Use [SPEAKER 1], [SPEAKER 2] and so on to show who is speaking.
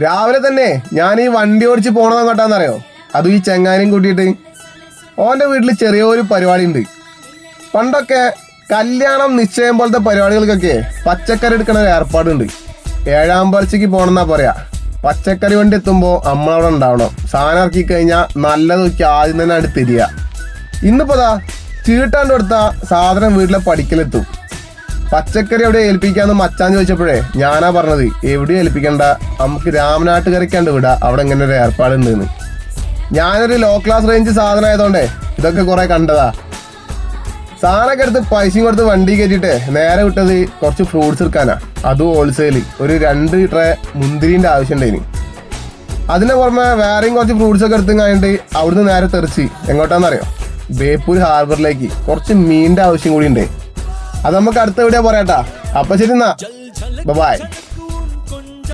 [SPEAKER 1] രാവിലെ തന്നെ ഞാൻ ഈ വണ്ടി ഓടിച്ച് പോണത് അങ്ങോട്ടാന്നറിയോ? അതും ഈ ചെങ്ങാനും കൂട്ടിയിട്ട്. ഓൻ്റെ വീട്ടിൽ ചെറിയൊരു പരിപാടി ഉണ്ട്. പണ്ടൊക്കെ കല്യാണം നിശ്ചയം പോലത്തെ പരിപാടികൾക്കൊക്കെ പച്ചക്കറി എടുക്കണ ഒരു ഏർപ്പാടുണ്ട്. ഏഴാമ്പലച്ചയ്ക്ക് പോകണമെന്നാ പറയാ. പച്ചക്കറി വണ്ടി എത്തുമ്പോൾ നമ്മളവിടെ ഉണ്ടാവണം. സാധനം ഇറക്കി കഴിഞ്ഞാൽ നല്ലത് നോക്കി ആദ്യം തന്നെ അടുത്ത് തിരിയുക. ഇന്നിപ്പോതാ ചീട്ടാണ്ട് കൊടുത്ത സാധനം വീട്ടിലെ പഠിക്കലെത്തും. പച്ചക്കറി എവിടെ ഏൽപ്പിക്കാന്ന് മച്ചാൻ ചോദിച്ചപ്പോഴേ ഞാനാ പറഞ്ഞത് എവിടെയും ഏൽപ്പിക്കണ്ട, നമുക്ക് രാമനാട്ടുകരയ്ക്കാണ്ട് വിടാം, അവിടെ ഇങ്ങനെ ഒരു ഏർപ്പാടുണ്ടെന്ന്. ഞാനൊരു ലോ ക്ലാസ് റേഞ്ച് സാധനം ആയതുകൊണ്ടേ ഇതൊക്കെ കുറെ കണ്ടതാ. സാധനമൊക്കെ എടുത്ത് പൈസയും കൊടുത്ത് വണ്ടി കയറ്റിയിട്ട് നേരെ വിട്ടത് കുറച്ച് ഫ്രൂട്ട്സ് എടുക്കാനാ. അതും ഹോൾസെയിൽ. ഒരു 2 ട്രേ മുന്തിരിൻ്റെ ആവശ്യം ഉണ്ടായിന്. അതിന് പുറമെ വേറെയും കുറച്ച് ഫ്രൂട്ട്സ് ഒക്കെ എടുത്തും കഴിഞ്ഞിട്ട് അവിടുന്ന് നേരെ തെറിച്ച് എങ്ങോട്ടാന്നറിയോ? ബേപ്പൂർ ഹാർബറിലേക്ക് കുറച്ച് മീനിൻ്റെ ആവശ്യം കൂടി ഉണ്ട്. അത് നമുക്ക് അടുത്ത വീഡിയോ പറയാട്ടാ. അപ്പൊ ശരി എന്നാ, ബൈ.